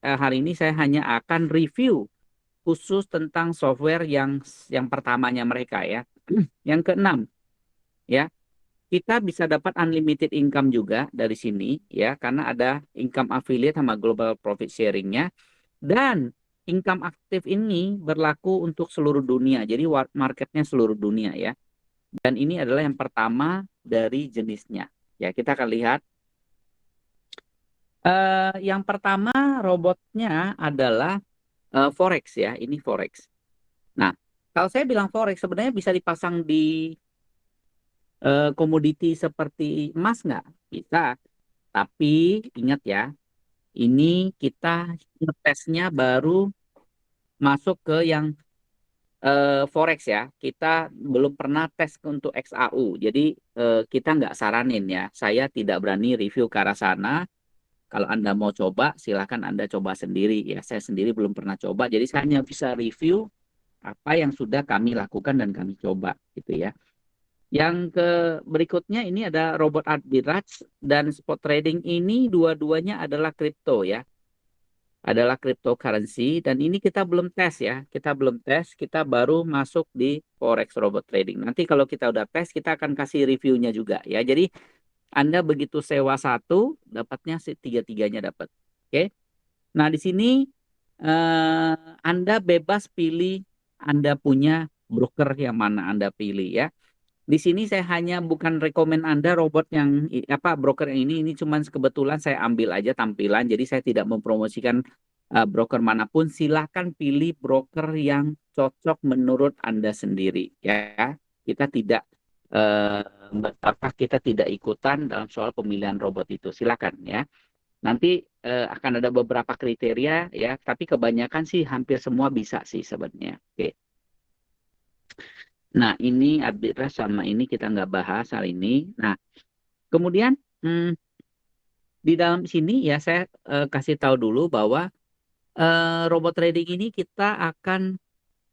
hari ini saya hanya akan review khusus tentang software yang pertamanya mereka ya. Yang keenam ya, kita bisa dapat unlimited income juga dari sini ya, karena ada income affiliate sama global profit sharingnya. Dan income aktif ini berlaku untuk seluruh dunia, jadi marketnya seluruh dunia ya. Dan ini adalah yang pertama dari jenisnya ya. Kita akan lihat yang pertama robotnya adalah forex ya, ini forex. Nah, kalau saya bilang forex sebenarnya bisa dipasang di komoditi seperti emas nggak? Bisa. Tapi ingat ya, ini kita ngetesnya baru masuk ke yang forex ya. Kita belum pernah tes untuk XAU. Jadi kita nggak saranin ya. Saya tidak berani review ke arah sana. Kalau Anda mau coba, silakan Anda coba sendiri ya. Saya sendiri belum pernah coba. Jadi saya hanya bisa review apa yang sudah kami lakukan dan kami coba gitu ya. Yang berikutnya ini ada robot arbitrage dan spot trading, ini dua-duanya adalah kripto ya. Adalah cryptocurrency dan ini kita belum tes ya. Kita belum tes, kita baru masuk di forex robot trading. Nanti kalau kita udah tes, kita akan kasih reviewnya juga ya. Jadi Anda begitu sewa satu, dapatnya tiga-tiganya dapat. Oke. Nah, di sini Anda bebas pilih Anda punya broker yang mana Anda pilih ya. Di sini saya hanya bukan rekomen Anda robot yang broker yang ini cuman kebetulan saya ambil aja tampilan, jadi saya tidak mempromosikan broker manapun. Silahkan pilih broker yang cocok menurut Anda sendiri ya. Kita tidak kita tidak ikutan dalam soal pemilihan robot itu. Silakan ya. Nanti akan ada beberapa kriteria ya, tapi kebanyakan sih hampir semua bisa sih sebenarnya. Oke. Nah, ini arbitrase sama ini kita nggak bahas hari ini. Nah, kemudian di dalam sini ya saya kasih tahu dulu bahwa robot trading ini kita akan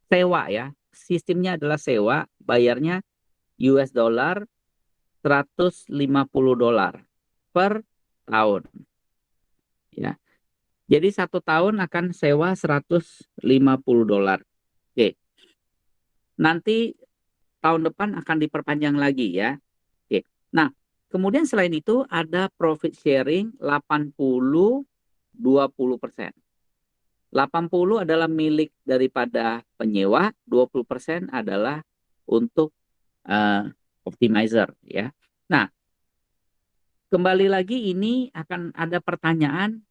sewa ya. Sistemnya adalah sewa, bayarnya US dollar 150 dolar per tahun. Ya. Jadi 1 tahun akan sewa 150 dolar. Oke. Nanti tahun depan akan diperpanjang lagi ya. Oke. Nah, kemudian selain itu ada profit sharing 80-20%. 80 adalah milik daripada penyewa, 20% adalah untuk optimizer ya. Nah, kembali lagi ini akan ada pertanyaan,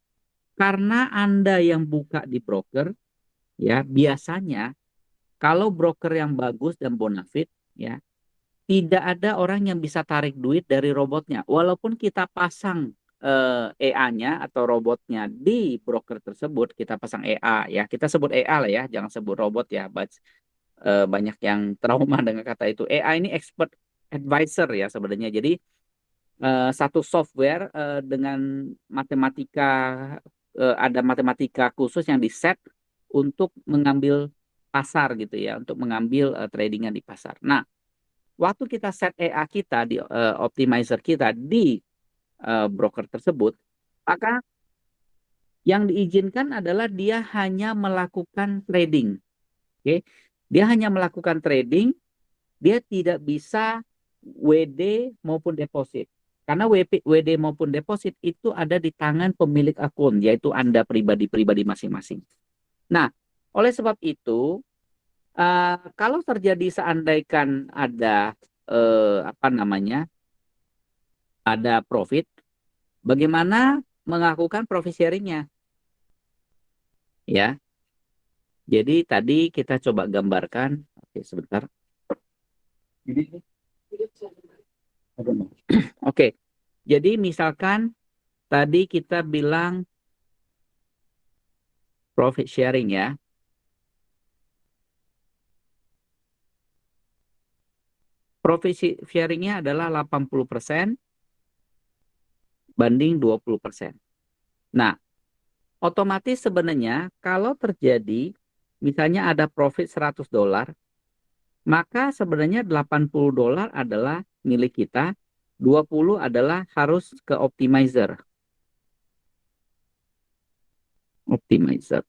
karena Anda yang buka di broker ya, biasanya kalau broker yang bagus dan bonafit ya, tidak ada orang yang bisa tarik duit dari robotnya. Walaupun kita pasang EA-nya atau robotnya di broker tersebut, kita pasang EA ya. Kita sebut EA lah ya, jangan sebut robot ya. Banyak yang trauma dengan kata itu. EA ini expert advisor ya sebenarnya. Jadi satu software dengan matematika, ada matematika khusus yang di-set untuk mengambil pasar gitu ya, untuk mengambil tradingan di pasar. Nah, waktu kita set EA kita di optimizer kita di broker tersebut, maka yang diizinkan adalah dia hanya melakukan trading. Oke. Dia hanya melakukan trading, dia tidak bisa WD maupun deposit. Karena WD maupun deposit itu ada di tangan pemilik akun, yaitu Anda pribadi-pribadi masing-masing. Nah, oleh sebab itu, kalau terjadi seandainya ada ada profit, bagaimana melakukan profit sharingnya? Ya, jadi tadi kita coba gambarkan. Oke, sebentar. Oke, jadi misalkan tadi kita bilang profit sharing ya. Profit sharingnya adalah 80% banding 20%. Nah, otomatis sebenarnya kalau terjadi misalnya ada profit 100 dolar, maka sebenarnya 80 dolar adalah milik kita, 20 adalah harus ke optimizer. optimizer.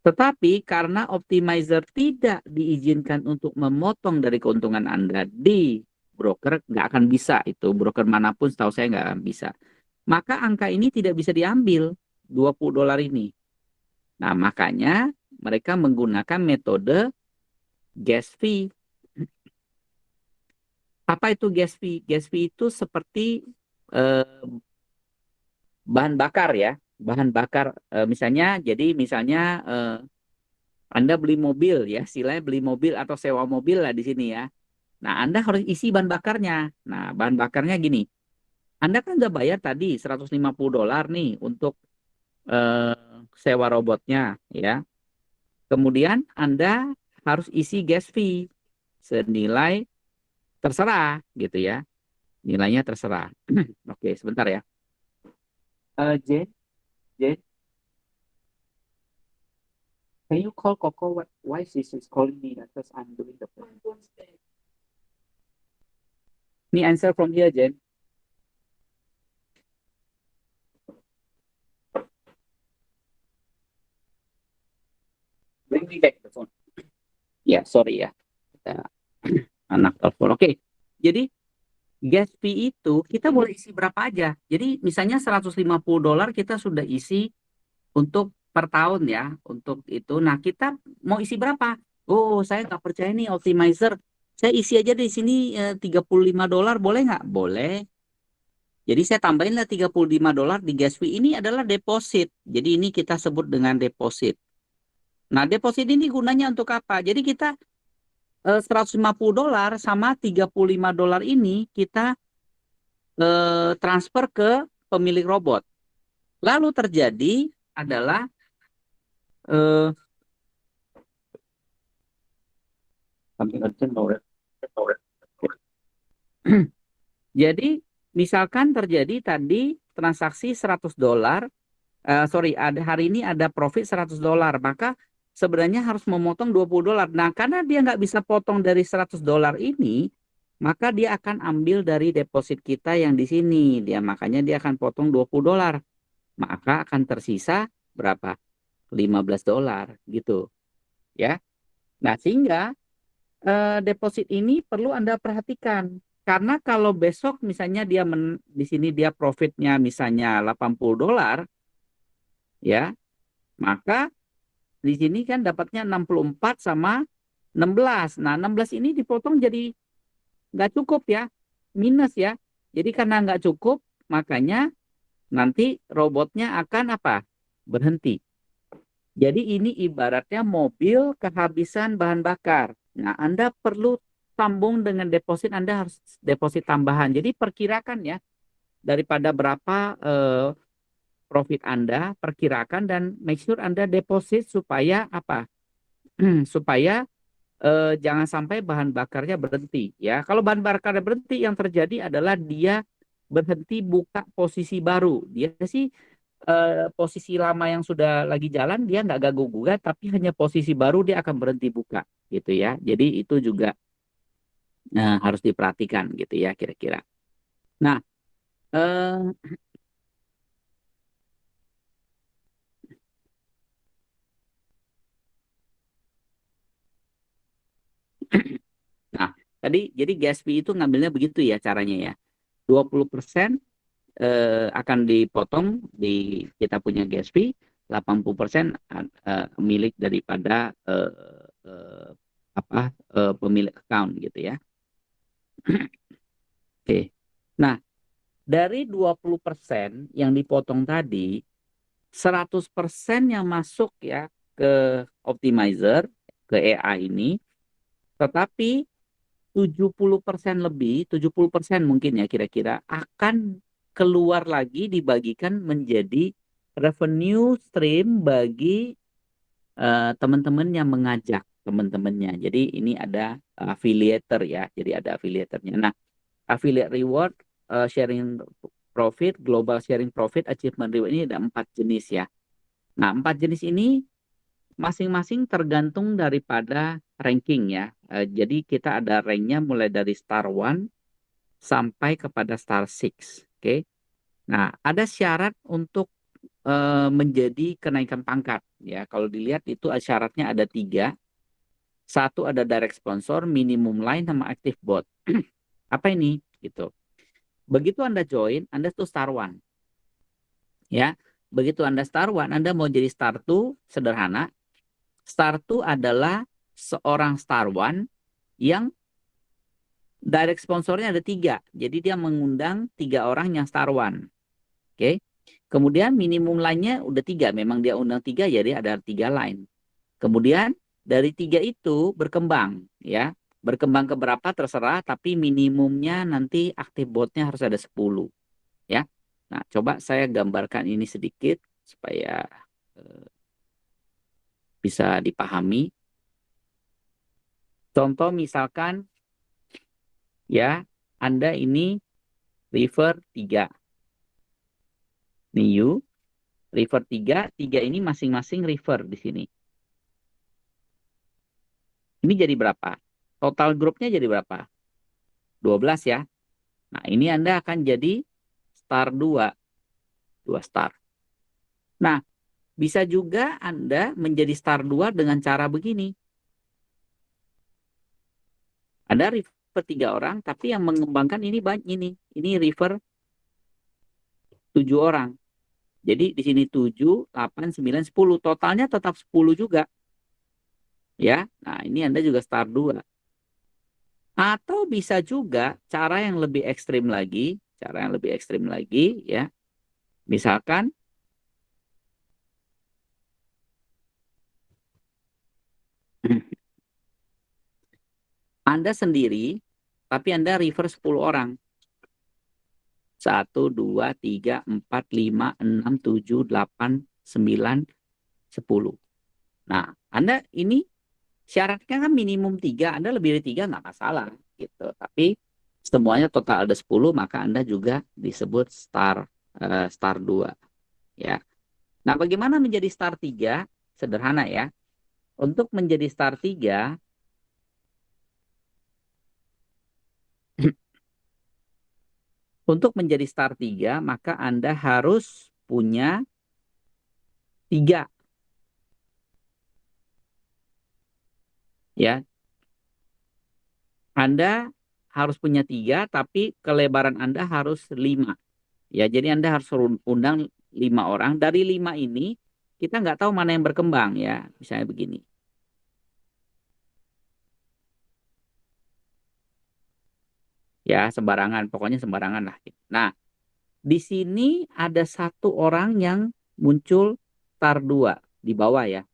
Tetapi karena optimizer tidak diizinkan untuk memotong dari keuntungan Anda di broker, nggak akan bisa itu. Broker manapun setahu saya nggak akan bisa. Maka angka ini tidak bisa diambil, $20 ini. Nah, makanya mereka menggunakan metode gas fee. Apa itu gas fee? Gas fee itu seperti eh, bahan bakar ya. Bahan bakar, misalnya Anda beli mobil ya, istilahnya beli mobil atau sewa mobil lah di sini ya. Nah, Anda harus isi bahan bakarnya. Nah, bahan bakarnya gini. Anda kan udah bayar tadi $150 nih untuk eh, sewa robotnya ya. Kemudian Anda harus isi gas fee senilai terserah gitu ya. Nilainya terserah. Oke, sebentar ya. Jen, Jen, can you call Coco? Why she is calling me? Because I'm doing the plan. Ni answer from here, Jen. Bring me back the phone. Ya, sorry ya. Anak telepon. Oke. Jadi gas fee itu kita boleh isi berapa aja. Jadi misalnya $150 kita sudah isi untuk per tahun ya, untuk itu. Nah, kita mau isi berapa? Oh, saya nggak percaya nih optimizer. Saya isi aja di sini $35, boleh nggak? Boleh. Jadi saya tambahin lah $35 di gas fee. Ini adalah deposit. Jadi ini kita sebut dengan deposit. Nah, deposit ini gunanya untuk apa? Jadi kita $150 sama $35 ini kita transfer ke pemilik robot. Lalu terjadi adalah eh, jadi misalkan terjadi tadi transaksi $100, sorry, hari ini ada profit $100, maka sebenarnya harus memotong $20. Nah, karena dia nggak bisa potong dari $100 ini, maka dia akan ambil dari deposit kita yang di sini. Makanya dia akan potong $20. Maka akan tersisa berapa? $15 gitu ya. Nah, sehingga deposit ini perlu Anda perhatikan. Karena kalau besok misalnya di sini dia profitnya misalnya $80 ya, maka di sini kan dapatnya 64 sama 16. Nah, 16 ini dipotong jadi nggak cukup ya, minus ya. Jadi karena nggak cukup, makanya nanti robotnya akan apa? Berhenti. Jadi ini ibaratnya mobil kehabisan bahan bakar. Nah, Anda perlu sambung dengan deposit, Anda harus deposit tambahan. Jadi perkirakan ya, daripada berapa profit Anda, perkirakan dan make sure Anda deposit supaya apa? Supaya jangan sampai bahan bakarnya berhenti ya. Kalau bahan bakarnya berhenti, yang terjadi adalah dia berhenti buka posisi baru. Dia sih posisi lama yang sudah lagi jalan dia nggak ganggu gugat, tapi hanya posisi baru dia akan berhenti buka gitu ya. Jadi itu juga harus diperhatikan gitu ya kira-kira. Nah, eh, nah tadi jadi gas fee itu ngambilnya begitu ya caranya ya. 20% akan dipotong di kita punya gas fee, 80% milik daripada eh, apa pemilik account gitu ya. Oke. Nah, dari 20% yang dipotong tadi, 100% yang masuk ya ke optimizer, ke AI ini, tetapi 70% lebih, 70% mungkin ya kira-kira, akan keluar lagi dibagikan menjadi revenue stream bagi teman-teman yang mengajak teman-temannya. Jadi ini ada affiliator ya, jadi ada affiliatornya. Nah, affiliate reward, sharing profit, global sharing profit, achievement reward ini ada 4 jenis ya. Nah, 4 jenis ini masing-masing tergantung daripada ranking ya. Jadi kita ada ranknya mulai dari star 1 sampai kepada star 6. Oke. Nah, ada syarat untuk menjadi kenaikan pangkat. Ya, kalau dilihat itu syaratnya ada 3. Satu ada direct sponsor, minimum line, sama active bot. Apa ini? Gitu. Begitu Anda join, Anda tuh star one. Ya, begitu Anda star one, Anda mau jadi star two, sederhana. Star two adalah seorang star one yang direct sponsornya ada 3. Jadi dia mengundang 3 orang yang star one. Oke. Kemudian minimum line-nya udah 3. Memang dia undang 3, jadi ada 3 line. Kemudian dari 3 itu berkembang, ya. Berkembang ke berapa terserah, tapi minimumnya nanti aktif botnya harus ada 10. Ya. Nah, coba saya gambarkan ini sedikit supaya bisa dipahami. Contoh misalkan, ya, Anda ini river 3. New, river 3 ini masing-masing river di sini. Ini jadi berapa? Total grupnya jadi berapa? 12 ya. Nah, ini Anda akan jadi star 2. 2 star. Nah, bisa juga Anda menjadi star 2 dengan cara begini. Ada river 3 orang, tapi yang mengembangkan ini banyak ini. Ini river 7 orang. Jadi di sini 7, 8, 9, 10. Totalnya tetap 10 juga. Ya, nah ini Anda juga star 2. Atau bisa juga cara yang lebih ekstrim lagi. Cara yang lebih ekstrim lagi, ya. Misalkan, Anda sendiri, tapi Anda river 10 orang. 1, 2, 3, 4, 5, 6, 7, 8, 9, 10. Nah, Anda ini syaratnya kan minimum 3. Anda lebih dari 3 nggak masalah. Gitu. Tapi semuanya total ada 10, maka Anda juga disebut star 2. Ya. Nah, bagaimana menjadi star 3? Sederhana ya. Untuk menjadi star 3, untuk menjadi star 3, maka Anda harus punya 3. Ya, Anda harus punya 3, tapi kelebaran Anda harus 5. Ya, jadi Anda harus undang 5 orang. Dari 5 ini, kita nggak tahu mana yang berkembang ya. Misalnya begini. Ya, sembarangan. Pokoknya sembarangan lah. Nah, di sini ada 1 orang yang muncul star 2 di bawah ya.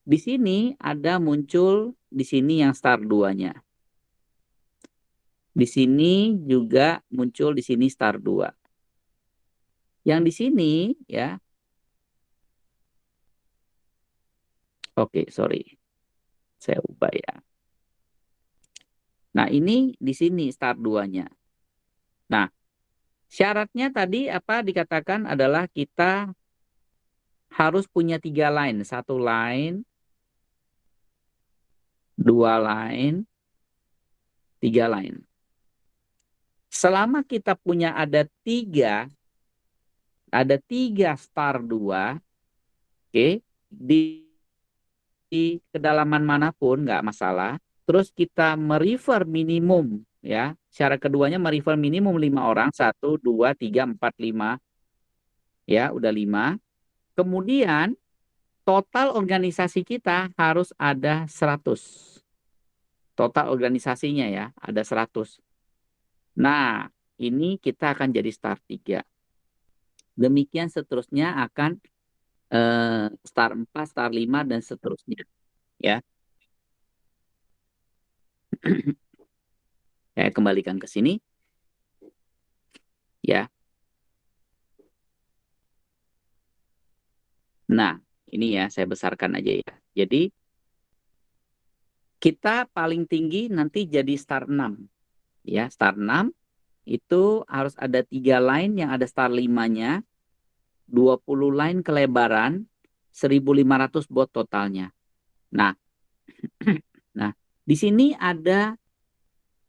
Di sini ada muncul di sini yang star 2-nya. Di sini juga muncul di sini star 2. Yang di sini ya. Oke, sorry. Saya ubah ya. Nah, ini di sini star 2-nya. Nah, syaratnya tadi apa dikatakan adalah kita harus punya 3 line. 1 line, 2 line, 3 line. Selama kita punya ada 3 star 2, oke, di kedalaman manapun nggak masalah. Terus kita merefer minimum ya. Syarat keduanya merefer minimum 5 orang. 1, 2, 3, 4, 5. Ya, udah 5. Kemudian total organisasi kita harus ada 100. Total organisasinya ya, ada 100. Nah, ini kita akan jadi star 3. Demikian seterusnya akan star 4, star 5, dan seterusnya. Ya. Saya kembalikan ke sini. Ya. Nah, ini ya, saya besarkan aja ya. Jadi, kita paling tinggi nanti jadi star 6. Ya, star 6 itu harus ada 3 line yang ada star 5-nya, 20 line kelebaran, 1.500 bot totalnya. Nah, nah, di sini ada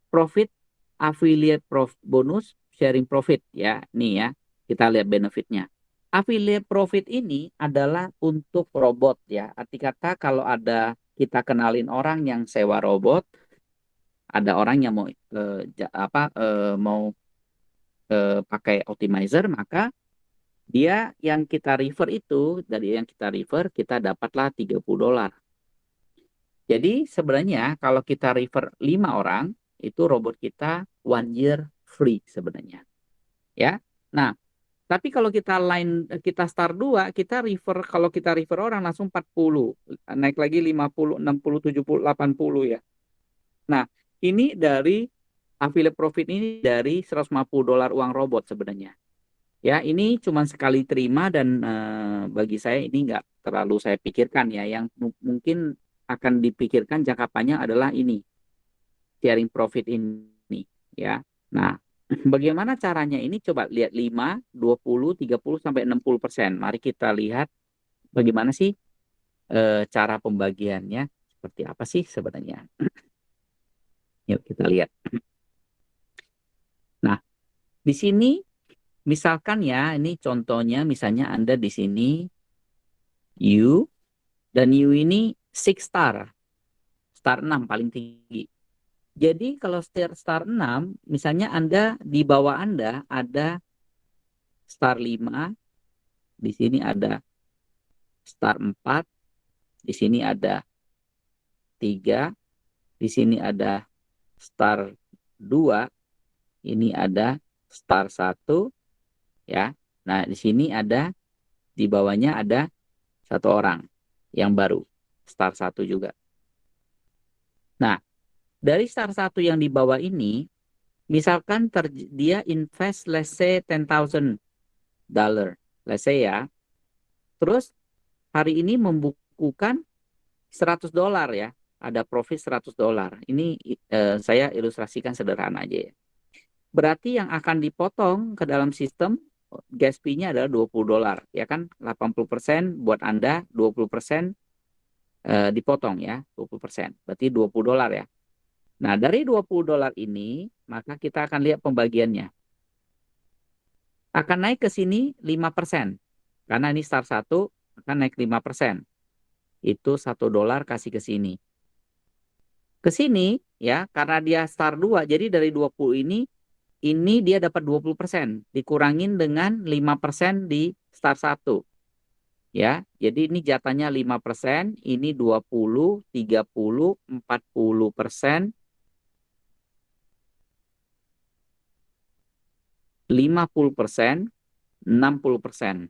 profit affiliate bonus sharing profit ya. Nih ya, kita lihat benefitnya. Affiliate profit ini adalah untuk robot ya. Arti kata kalau ada kita kenalin orang yang sewa robot, ada orang yang mau pakai optimizer, maka dia yang kita refer itu, dari yang kita refer kita dapatlah $30. Jadi sebenarnya kalau kita refer 5 orang, itu robot kita 1 year free sebenarnya. Ya. Nah, tapi kalau kita start 2, kalau kita refer orang langsung 40, naik lagi 50, 60, 70, 80 ya. Nah, ini dari affiliate profit ini dari $150 uang robot sebenarnya. Ya, ini cuma sekali terima dan bagi saya ini nggak terlalu saya pikirkan ya. Yang mungkin akan dipikirkan jangka panjang adalah ini, sharing profit ini ya. Nah, bagaimana caranya ini? Coba lihat 5, 20, 30 sampai 60%. Mari kita lihat bagaimana sih cara pembagiannya seperti apa sih sebenarnya. Yuk kita lihat. Nah, di sini misalkan ya, ini contohnya misalnya Anda di sini U, dan U ini 6 star. Star 6 paling tinggi. Jadi kalau star 6, misalnya Anda di bawah Anda ada star 5, di sini ada star 4, di sini ada 3, di sini ada star 2, ini ada star 1 ya. Nah, di sini ada di bawahnya ada satu orang yang baru, star 1 juga. Nah, dari star 1 yang di bawah ini, misalkan dia invest let's say $10,000, let's say ya. Terus hari ini membukukan $100 ya, ada profit $100. Ini saya ilustrasikan sederhana aja ya. Berarti yang akan dipotong ke dalam sistem gas fee-nya adalah $20 ya kan, 80% buat Anda, 20% dipotong ya, 20%. Berarti $20 ya. Nah, dari $20 ini, maka kita akan lihat pembagiannya. Akan naik ke sini 5%. Karena ini star 1, akan naik 5%. Itu $1 kasih ke sini. Ke sini, ya, karena dia star 2, jadi dari 20 ini dia dapat 20%. Dikurangin dengan 5% di star 1. Ya, jadi ini jatahnya 5%, ini 20, 30, 40%, 50%, 60%.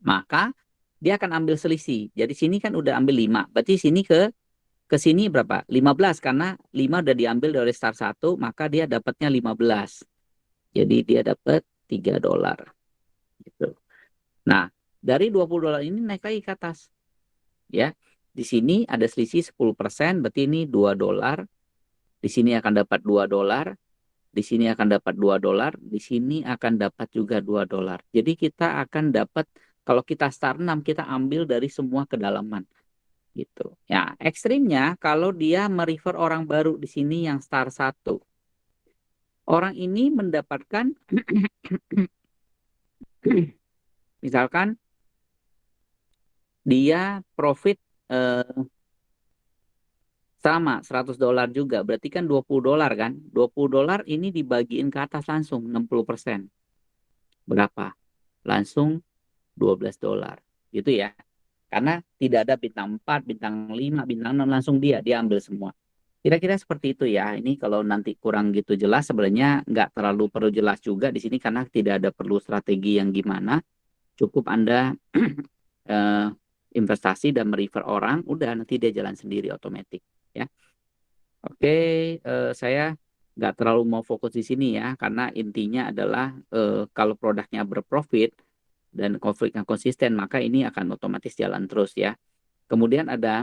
Maka dia akan ambil selisih. Jadi sini kan udah ambil 5. Berarti sini ke sini berapa? 15 karena 5 udah diambil dari star 1, maka dia dapatnya 15. Jadi dia dapat $3 gitu. Nah, dari $20 ini naik lagi ke atas. Ya. Di sini ada selisih 10%, berarti ini $2. Di sini akan dapat $2. Di sini akan dapat $2, di sini akan dapat juga $2. Jadi kita akan dapat, kalau kita star 6, kita ambil dari semua kedalaman. Gitu. Ya, ekstrimnya kalau dia merefer orang baru di sini yang star 1. Orang ini mendapatkan misalkan dia profit sama $100 juga, berarti kan $20 kan. $20 ini dibagiin ke atas langsung 60%. Berapa? Langsung $12 gitu ya. Karena tidak ada bintang 4, bintang 5, bintang 6, langsung dia ambil semua. Kira-kira seperti itu ya. Ini kalau nanti kurang gitu jelas, sebenarnya nggak terlalu perlu jelas juga di sini karena tidak ada perlu strategi yang gimana. Cukup Anda investasi dan merefer orang, udah nanti dia jalan sendiri otomatis ya. Oke, saya nggak terlalu mau fokus di sini ya, karena intinya adalah kalau produknya berprofit dan konfliknya konsisten, maka ini akan otomatis jalan terus ya. Kemudian ada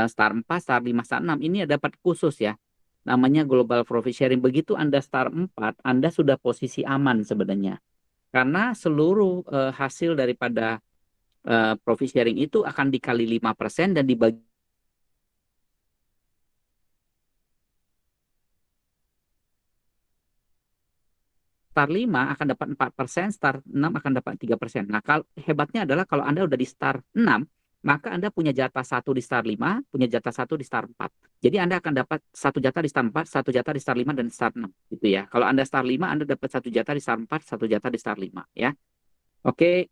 star 4, star 5, star 6. Ini ada dapat khusus ya. Namanya global profit sharing. Begitu Anda star 4, Anda sudah posisi aman sebenarnya. Karena seluruh hasil daripada profit sharing itu akan dikali 5% dan dibagi Star 5 akan dapat 4%, Star 6 akan dapat 3%. Nah, kalau hebatnya adalah kalau Anda udah di Star 6, maka Anda punya jatah satu di Star 5, punya jatah satu di Star 4. Jadi Anda akan dapat satu jatah di Star 4, satu jatah di Star 5, dan Star 6. Gitu ya. Kalau Anda Star 5, Anda dapat satu jatah di Star 4, satu jatah di Star 5. Ya. Oke,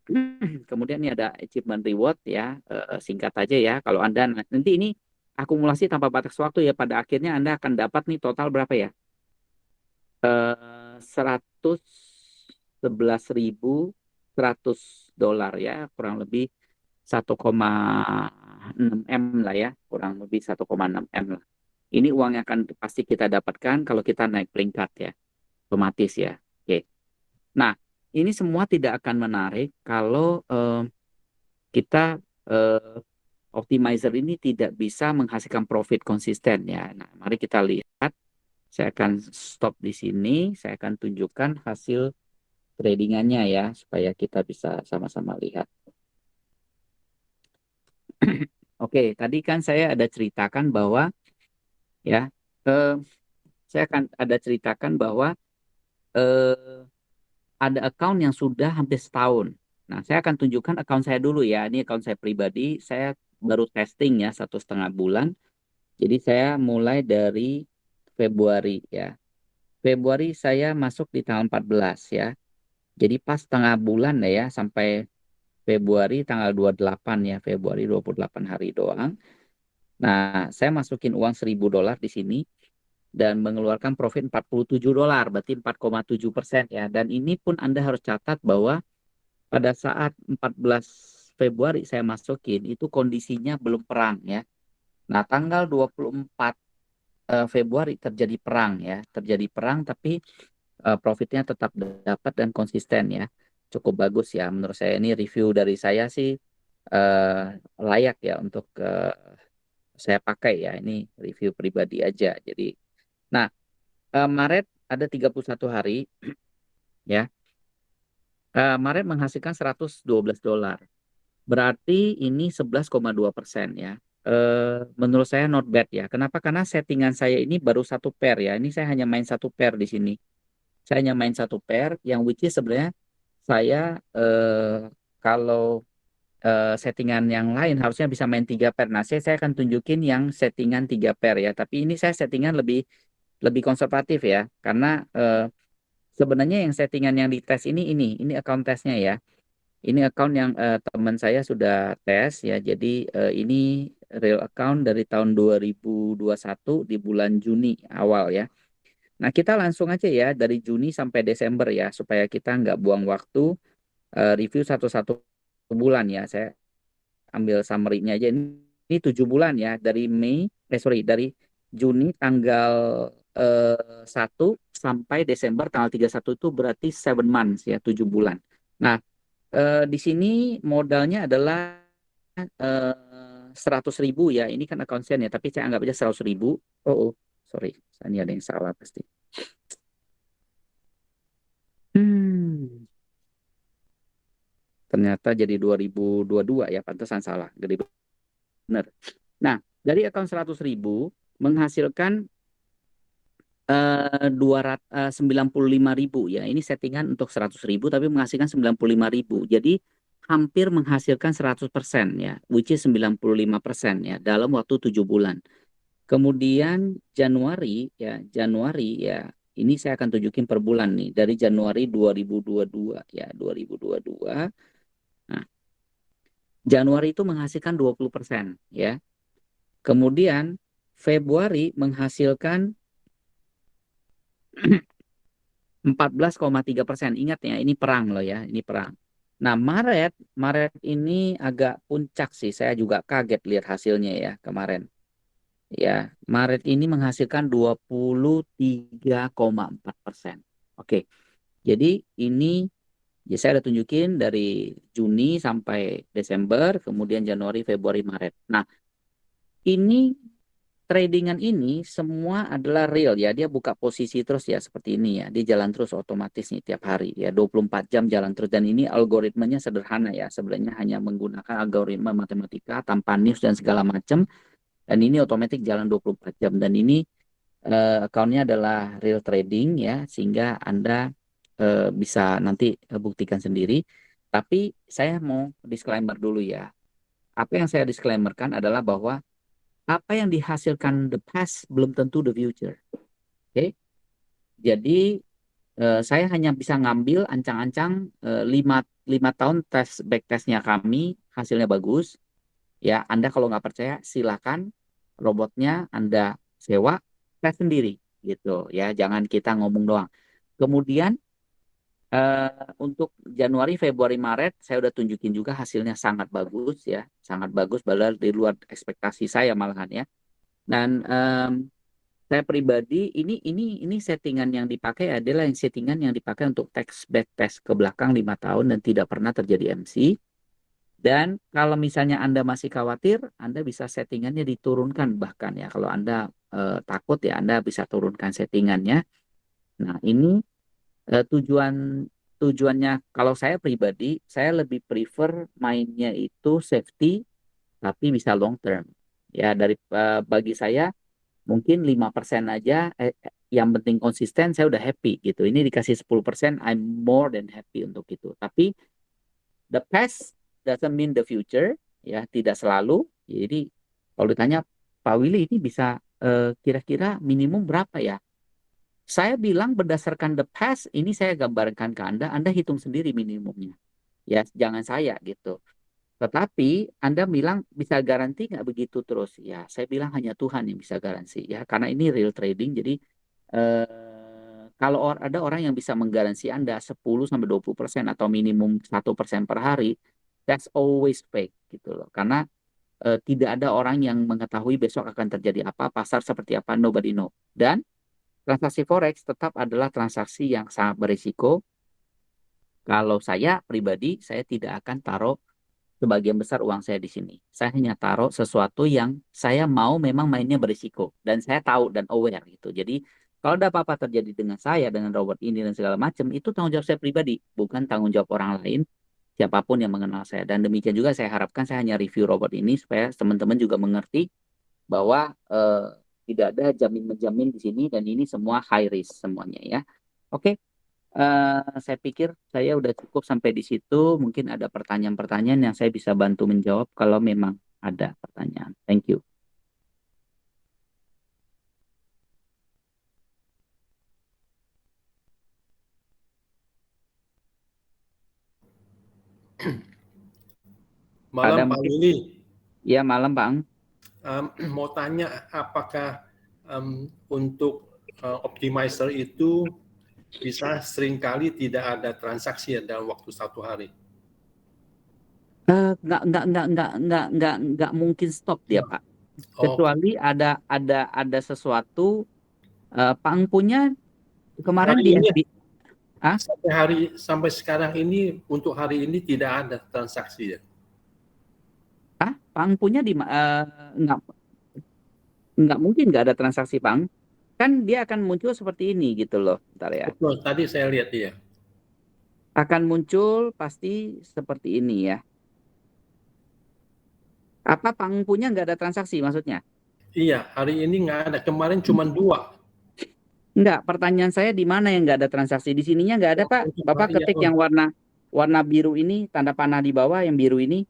kemudian ini ada achievement reward ya, singkat aja ya. Kalau Anda nanti ini akumulasi tanpa batas waktu ya, pada akhirnya Anda akan dapat nih total berapa ya? 111.100 dolar ya, kurang lebih 1,6 M lah ya, kurang lebih 1,6 M lah. Ini uang yang akan pasti kita dapatkan kalau kita naik peringkat ya, otomatis ya. Oke. Nah, ini semua tidak akan menarik kalau kita optimizer ini tidak bisa menghasilkan profit konsisten ya. Nah, mari kita lihat. Saya akan stop di sini. Saya akan tunjukkan hasil tradingannya ya, supaya kita bisa sama-sama lihat. Oke, tadi kan saya ada ceritakan bahwa ya, saya akan ada ceritakan bahwa eh, ada account yang sudah hampir setahun. Nah, saya akan tunjukkan account saya dulu ya. Ini account saya pribadi. Saya baru testing ya 1,5 bulan. Jadi saya mulai dari Februari ya. Februari saya masuk di tanggal 14 ya. Jadi pas tengah bulan ya, sampai Februari tanggal 28 ya, Februari 28 hari doang. Nah, saya masukin uang 1.000 dolar di sini dan mengeluarkan profit 47 dolar, berarti 4,7% ya. Dan ini pun Anda harus catat bahwa pada saat 14 Februari saya masukin, itu kondisinya belum perang ya. Nah, tanggal 24 Februari terjadi perang ya, terjadi perang tapi profitnya tetap dapat dan konsisten ya, cukup bagus ya menurut saya. Ini review dari saya sih eh, layak ya untuk saya pakai ya, ini review pribadi aja. Jadi nah, Maret ada 31 hari ya. Maret menghasilkan 112 dolar, berarti ini 11,2% ya. Menurut saya not bad ya. Kenapa? Karena settingan saya ini baru satu pair ya. Ini saya hanya main satu pair di sini. Saya hanya main satu pair, yang which is sebenarnya saya kalau settingan yang lain harusnya bisa main 3 pair. Nah, saya akan tunjukin yang settingan 3 pair ya. Tapi ini saya settingan lebih lebih konservatif ya, karena sebenarnya yang settingan yang dites ini account testnya ya. Ini account yang teman saya sudah tes ya. Jadi ini real account dari tahun 2021 di bulan Juni awal ya. Nah, kita langsung aja ya dari Juni sampai Desember ya, supaya kita nggak buang waktu, review satu-satu bulan ya. Saya ambil summary-nya aja. Ini 7 bulan ya, dari dari Juni tanggal 1 sampai Desember tanggal 31, itu berarti 7 months ya, 7 bulan. Nah, di sini modalnya adalah 100.000 ya. Ini kan account sen ya, tapi saya anggap aja 100.000. Oh, sorry, ini ada yang salah pasti. Hmm, Ternyata jadi 2022 ya, pantesan salah. Gede bener. Nah, dari account 100.000 menghasilkan 95.000 ya. Ini settingan untuk 100.000 tapi menghasilkan 95.000. Jadi hampir menghasilkan 100% ya, which is 95% ya dalam waktu 7 bulan. Kemudian Januari ya, ini saya akan tunjukin per bulan nih, dari Januari 2022 ya, 2022. Nah, Januari itu menghasilkan 20% ya. Kemudian Februari menghasilkan 14,3%. Ingat ya, ini perang loh ya, ini perang. Nah, Maret ini agak puncak sih. Saya juga kaget lihat hasilnya ya kemarin. Ya, Maret ini menghasilkan 23,4%. Oke, jadi ini ya saya udah tunjukin dari Juni sampai Desember, kemudian Januari, Februari, Maret. Nah, ini tradingan ini semua adalah real ya. Dia buka posisi terus ya, seperti ini ya. Dia jalan terus otomatis nih tiap hari ya, 24 jam jalan terus. Dan ini algoritmanya sederhana ya. Sebenarnya hanya menggunakan algoritma matematika tanpa news dan segala macam. Dan ini otomatis jalan 24 jam. Dan ini account-nya adalah real trading ya, sehingga Anda bisa nanti buktikan sendiri. Tapi saya mau disclaimer dulu ya. Apa yang saya disclaimerkan adalah bahwa apa yang dihasilkan the past belum tentu the future. Oke, jadi saya hanya bisa ngambil ancang-ancang 5 tahun back testnya kami, hasilnya bagus. Ya, Anda kalau nggak percaya silakan robotnya Anda sewa, tes sendiri gitu ya. Jangan kita ngomong doang. Kemudian untuk Januari, Februari, Maret saya udah tunjukin juga hasilnya sangat bagus ya, sangat bagus, bahkan di luar ekspektasi saya malahan ya. Dan saya pribadi ini settingan yang dipakai adalah settingan yang dipakai untuk back test ke belakang 5 tahun dan tidak pernah terjadi MC. Dan kalau misalnya Anda masih khawatir, Anda bisa settingannya diturunkan bahkan ya. Kalau Anda takut ya Anda bisa turunkan settingannya. Nah ini tujuannya kalau saya pribadi, saya lebih prefer mainnya itu safety tapi bisa long term. Ya bagi saya mungkin 5% aja yang penting konsisten saya udah happy gitu. Ini dikasih 10% I'm more than happy untuk itu. Tapi the past doesn't mean the future ya, tidak selalu. Jadi kalau ditanya Pak Willy ini bisa kira-kira minimum berapa ya? Saya bilang berdasarkan the past, ini saya gambarkan ke Anda hitung sendiri minimumnya. Ya, jangan saya gitu. Tetapi Anda bilang bisa garansi nggak begitu terus? Ya, saya bilang hanya Tuhan yang bisa garansi ya, karena ini real trading. Jadi kalau ada orang yang bisa menggaransi Anda 10-20% atau minimum 1% per hari, that's always fake gitu loh. Karena tidak ada orang yang mengetahui besok akan terjadi apa, pasar seperti apa, nobody know. Dan transaksi forex tetap adalah transaksi yang sangat berisiko. Kalau saya pribadi, saya tidak akan taruh sebagian besar uang saya di sini. Saya hanya taruh sesuatu yang saya mau memang mainnya berisiko. Dan saya tahu dan aware gitu. Jadi kalau ada apa-apa terjadi dengan saya, dengan robot ini dan segala macam, itu tanggung jawab saya pribadi. Bukan tanggung jawab orang lain, siapapun yang mengenal saya. Dan demikian juga saya harapkan saya hanya review robot ini supaya teman-teman juga mengerti bahwa tidak ada jamin-menjamin di sini dan ini semua high risk semuanya ya. Oke, saya pikir saya udah cukup sampai di situ. Mungkin ada pertanyaan-pertanyaan yang saya bisa bantu menjawab kalau memang ada pertanyaan. Thank you. Malam Pak Willy. Ya, malam Bang. Mau tanya apakah untuk optimizer itu bisa seringkali tidak ada transaksi ya dalam waktu 1 hari? Nggak mungkin stop dia Pak. Kecuali ada sesuatu. Pang punya kemarin hari ini, sampai sekarang ini untuk hari ini tidak ada transaksi ya? Pang punya nggak mungkin nggak ada transaksi Pang. Kan dia akan muncul seperti ini gitu loh. Bentar ya. Betul, tadi saya lihat dia. Akan muncul pasti seperti ini ya. Apa Pang punya nggak ada transaksi maksudnya? Iya, hari ini nggak ada. Kemarin cuma 2. Enggak, pertanyaan saya di mana yang nggak ada transaksi? Di sininya nggak ada Pak. Bapak ketik yang warna biru ini, tanda panah di bawah yang biru ini.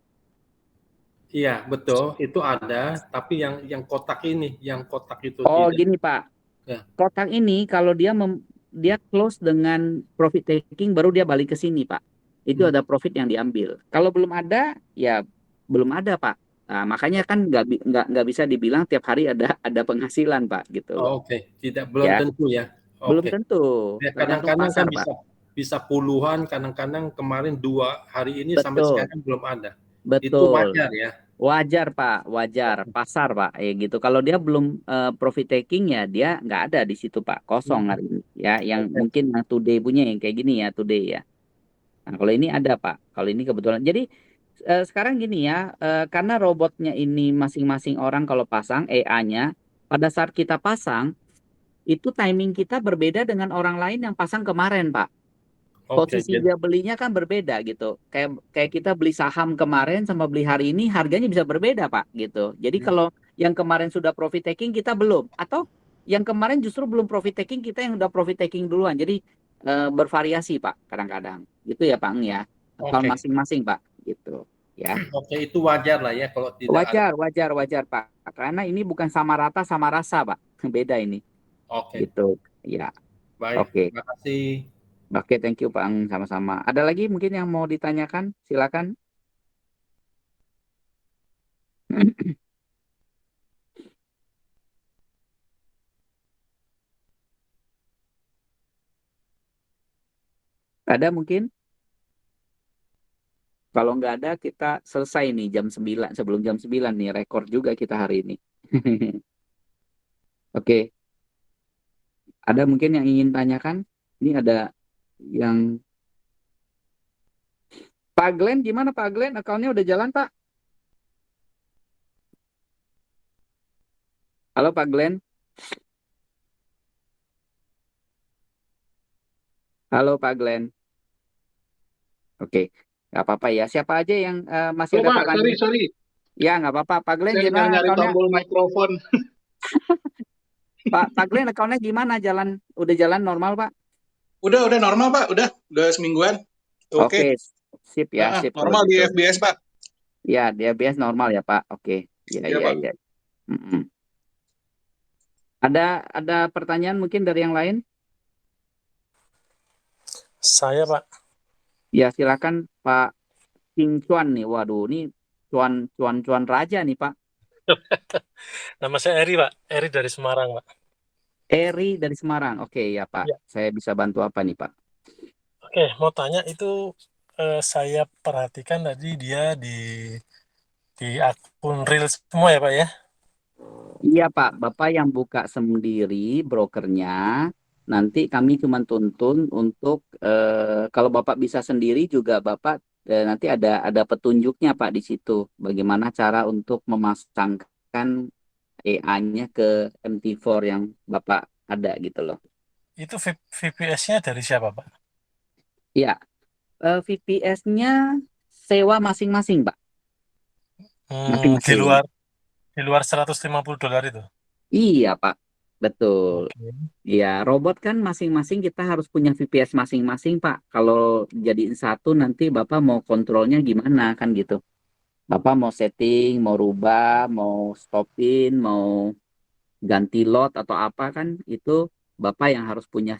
Iya, betul. Itu ada, tapi yang kotak ini, yang kotak itu Oh, tidak. gini Pak. Ya. Kotak ini kalau dia close dengan profit taking baru dia balik ke sini, Pak. Itu ada profit yang diambil. Kalau belum ada, ya belum ada, Pak. Nah, makanya kan nggak bisa dibilang tiap hari ada penghasilan, Pak, gitu loh. Oh, oke. Belum tentu ya. Belum Oke. tentu. Ya, Tergantung kadang-kadang pasar, kan Pak. bisa puluhan, kadang-kadang kemarin 2, hari ini sampai Betul. sekarang belum ada. Betul. Itu wajar ya. Wajar Pak, wajar. Pasar Pak, ya gitu. Kalau dia belum profit taking ya dia nggak ada di situ Pak, kosong hari ini. Ya, yang mungkin yang today punya yang kayak gini ya, today ya. Nah, kalau ini ada Pak, kalau ini kebetulan. Jadi sekarang gini ya, karena robotnya ini masing-masing orang kalau pasang EA-nya, pada saat kita pasang, itu timing kita berbeda dengan orang lain yang pasang kemarin Pak. Posisi dia belinya kan berbeda gitu. Kayak kita beli saham kemarin sama beli hari ini harganya bisa berbeda, Pak, gitu. Jadi kalau yang kemarin sudah profit taking kita belum, atau yang kemarin justru belum profit taking kita yang udah profit taking duluan. Jadi bervariasi Pak kadang-kadang. Gitu ya Pak Eng ya. Account Oke, masing-masing Pak gitu ya. oke itu wajar lah ya kalau tidak ada. Wajar, wajar, wajar Pak. Karena ini bukan sama rata sama rasa Pak. Beda ini Oke, gitu. Ya, baik. oke. Terima kasih. Oke, thank you Pak Eng sama-sama. Ada lagi mungkin yang mau ditanyakan? Silakan. Ada mungkin? Kalau nggak ada, kita selesai nih jam 9. Sebelum jam 9 nih, rekor juga kita hari ini. Oke, ada mungkin yang ingin tanyakan? Ini ada yang... Pak Glenn, gimana Pak Glenn? Akunnya udah jalan Pak? Halo Pak Glenn? Halo Pak Glenn? Oke, nggak apa-apa ya. Siapa aja yang masih Oh ada Pak, sorry, pertanyaan? sorry. Ya, nggak apa-apa. Pak Glenn Saya gimana nyari-nyari akunnya? tombol mikrofon. Pak Glenn akunnya gimana? Jalan, udah jalan normal Pak? Udah normal Pak. Udah semingguan. Oke, Oke. sip ya, sip kalau Normal di gitu. FBS Pak. Ya, dia bias normal ya Pak. Oke, ya, Iya ya, Pak. ya. Mm-mm. Ada pertanyaan mungkin dari yang lain? Saya, Pak. Ya, silakan Pak King Cuan nih. Waduh, ini cuan cuan cuan raja nih Pak. Nama saya Eri, Pak. Eri dari Semarang, Pak. Eri dari Semarang. Oke ya Pak. Ya. Saya bisa bantu apa nih Pak? Oke, mau tanya itu saya perhatikan tadi dia di akun real semua ya, Pak ya? Iya Pak, Bapak yang buka sendiri brokernya. Nanti kami cuma tuntun untuk kalau Bapak bisa sendiri juga Bapak nanti ada petunjuknya Pak di situ. Bagaimana cara untuk memasangkan AI-nya ke MT4 yang Bapak ada gitu loh. Itu VPS-nya dari siapa, Pak? Iya, VPS-nya sewa masing-masing Pak. Di Masing-masing. luar $150 itu. Iya Pak, betul. Oke. Ya, robot kan masing-masing kita harus punya VPS masing-masing, Pak. Kalau jadiin satu nanti Bapak mau kontrolnya gimana kan gitu. Bapak mau setting, mau rubah, mau stopin, mau ganti lot atau apa kan itu Bapak yang harus punya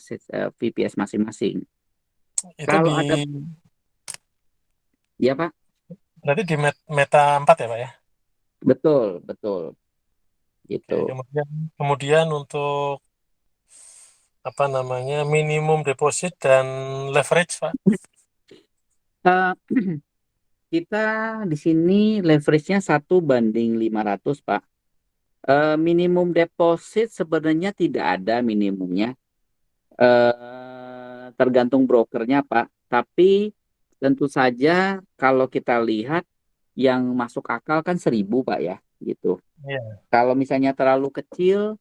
VPS masing-masing. Itu Kalau ada, ya Pak, berarti di Meta 4 ya, Pak ya? betul, betul, Oke, gitu. kemudian untuk apa namanya minimum deposit dan leverage, Pak. Eh, kita di sini leverage-nya 1:500, Pak. Minimum deposit sebenarnya tidak ada minimumnya. Tergantung brokernya, Pak. Tapi tentu saja kalau kita lihat yang masuk akal kan 1.000, Pak ya, gitu. Iya. Kalau misalnya terlalu kecil,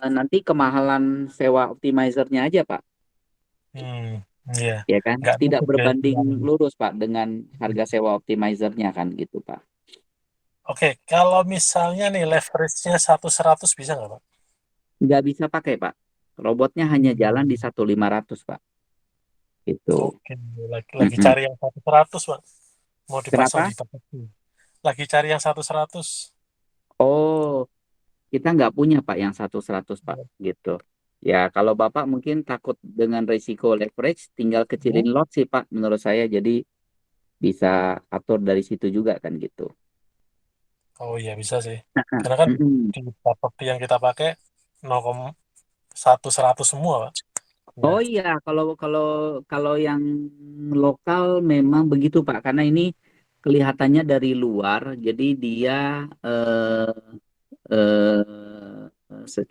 nanti kemahalan sewa optimizernya aja, Pak. Hmm, iya. Ya kan? Nggak Tidak nutup ya. berbanding lurus, Pak, dengan harga sewa optimizernya kan gitu, Pak. Oke, kalau misalnya nih leverage-nya 1/100 bisa nggak, Pak? Nggak bisa pakai, Pak. Robotnya hanya jalan di Hmm, 1.500, Pak. Itu. Oke, lagi Mm-mm. cari yang 1/100, Pak. Mau dipasang Kenapa? di tempat. Lagi cari yang 1/100. Oh, kita nggak punya Pak yang 1/100 Pak, gitu. Ya, kalau Bapak mungkin takut dengan risiko leverage, tinggal kecilin lot sih Pak, menurut saya. Jadi bisa atur dari situ juga kan gitu. Oh iya bisa sih. Karena kan Mm-mm. di properti yang kita pakai 0,1/100 semua, Pak. Ya. Oh iya, kalau kalau kalau yang lokal memang begitu Pak, karena ini kelihatannya dari luar, jadi dia eh,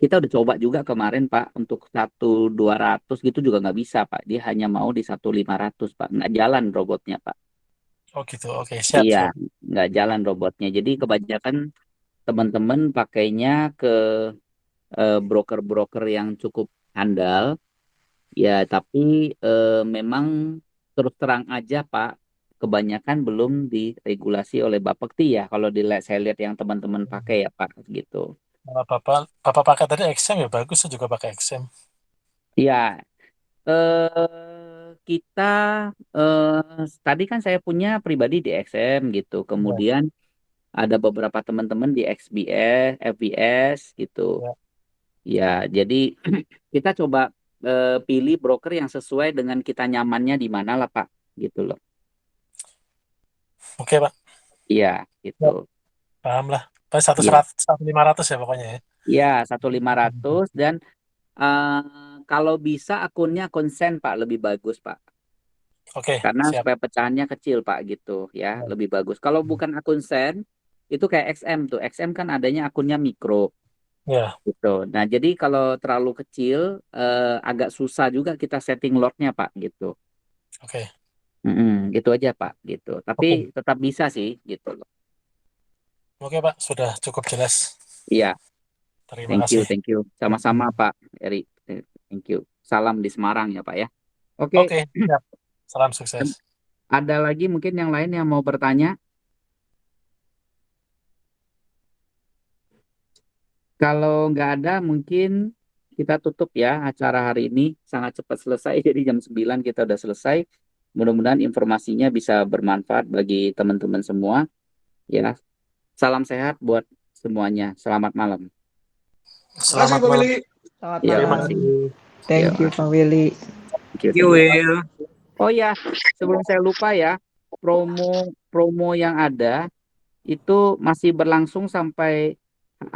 kita udah coba juga kemarin Pak untuk 1.200 gitu juga nggak bisa Pak. Dia hanya mau di 1.500 Pak. Nggak jalan robotnya Pak. Oh gitu. Oke, siap, Iya, siap. nggak jalan robotnya. Jadi kebanyakan teman-teman pakainya ke broker-broker yang cukup handal. Ya, tapi memang terus terang aja Pak, kebanyakan belum diregulasi oleh Bapepti ya. Kalau saya lihat yang teman-teman pakai ya Pak gitu. Kalau Bapak pakai tadi XM ya bagus, saya juga pakai XM. Iya, Kita tadi kan saya punya pribadi di XM gitu, Ya, kemudian ada beberapa teman-teman di XBS, FBS gitu. ya. Ya, jadi kita coba pilih broker yang sesuai dengan kita nyamannya di mana lah Pak, gitu loh. Oke, Pak. Iya, Ya, gitu. paham lah. Pas 100, Iya, 1.500 ya pokoknya ya. iya 1.500 dan kalau bisa akunnya konsen Pak lebih bagus Pak. Oke, Karena siap. supaya pecahannya kecil Pak gitu ya, Ya. lebih bagus. Kalau bukan akun sen itu kayak XM tuh. XM kan adanya akunnya mikro Ya, gitu. Nah, jadi kalau terlalu kecil agak susah juga kita setting lotnya Pak gitu. oke. Gitu aja Pak gitu. Tapi Oke. tetap bisa sih gitu loh. Oke, Pak. Sudah cukup jelas. Iya, Terima kasih. thank you. Sama-sama Pak Eri. Thank you. Salam di Semarang ya Pak ya. Oke, Oke, siap. Salam sukses. ada lagi mungkin yang lain yang mau bertanya? Kalau nggak ada, mungkin kita tutup ya acara hari ini. Sangat cepat selesai, jadi jam 9 kita udah selesai. Mudah-mudahan informasinya bisa bermanfaat bagi teman-teman semua. Ya, salam sehat buat semuanya. Selamat malam. Makasih Selamat Pak malam. Willy. Selamat Ya, Terima malam. makasih. kasih. Thank you, Pak Willy. Thank you, Thank you, thank you. Will. Oh ya, sebelum saya lupa ya, promo yang ada itu masih berlangsung sampai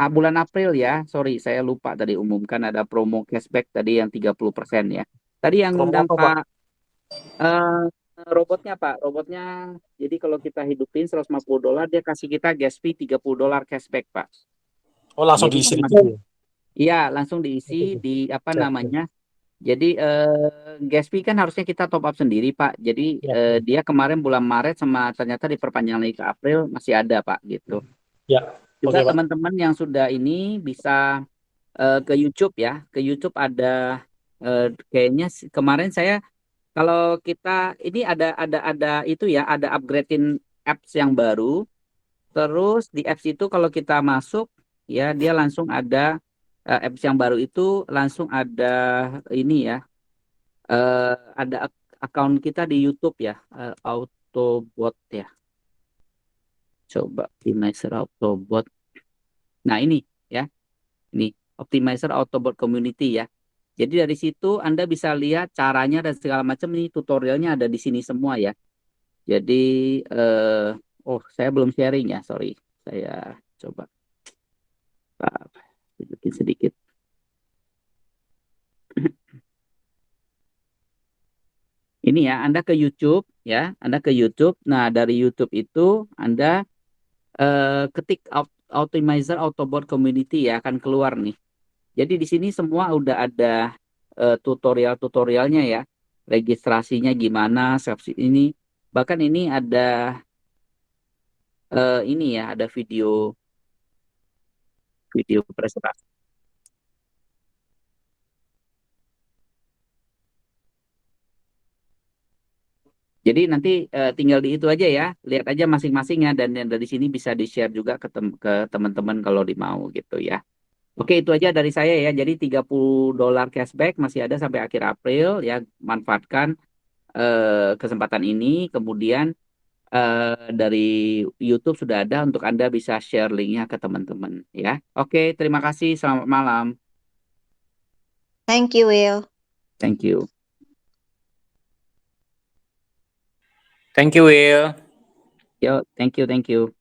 bulan April ya. Sorry, saya lupa tadi umumkan ada promo cashback tadi yang 30% ya. Tadi yang Promo ngundang apa, Pak? Pak robotnya Pak, robotnya jadi kalau kita hidupin $150 dia kasih kita gas fee $30 cashback Pak. Oh, langsung Jadi diisi di masih situ ya? iya langsung Oke, diisi oke. di apa Siap, siap. namanya? Jadi gas fee kan harusnya kita top up sendiri Pak. Jadi Ya, dia kemarin bulan Maret sama ternyata diperpanjang lagi ke April masih ada Pak gitu. ya. Juga Oke, Pak. teman-teman yang sudah ini bisa ke YouTube ya. Ke YouTube ada kayaknya kemarin saya kalau kita ini ada itu ya, ada upgradein apps yang baru. Terus di apps itu kalau kita masuk ya dia langsung ada apps yang baru itu langsung ada ini ya. Ada account kita di YouTube ya, Autobot ya. Coba Optimizer Autobot. Nah, ini ya. Ini Optimizer Autobot Community ya. Jadi dari situ Anda bisa lihat caranya dan segala macam ini tutorialnya ada di sini semua ya. Jadi saya belum sharing ya, sorry. Saya coba tunjukin sedikit. Ini ya, Anda ke YouTube ya, Anda ke YouTube. Nah, dari YouTube itu Anda ketik Optimizer Autobot Community ya akan keluar nih. Jadi di sini semua udah ada tutorial-tutorialnya ya. Registrasinya gimana, ini. Bahkan ini ada ini ya, ada video presentasi. Jadi nanti tinggal di itu aja ya, lihat aja masing-masingnya dan dari sini bisa di-share juga ke teman-teman kalau dimau gitu ya. Oke, itu aja dari saya ya. Jadi $30 cashback masih ada sampai akhir April ya. Manfaatkan kesempatan ini. Kemudian dari YouTube sudah ada untuk Anda bisa share linknya ke teman-teman ya. Oke, terima kasih. Selamat malam. Thank you, Will. Thank you. Thank you, Will. Yo, thank you, thank you.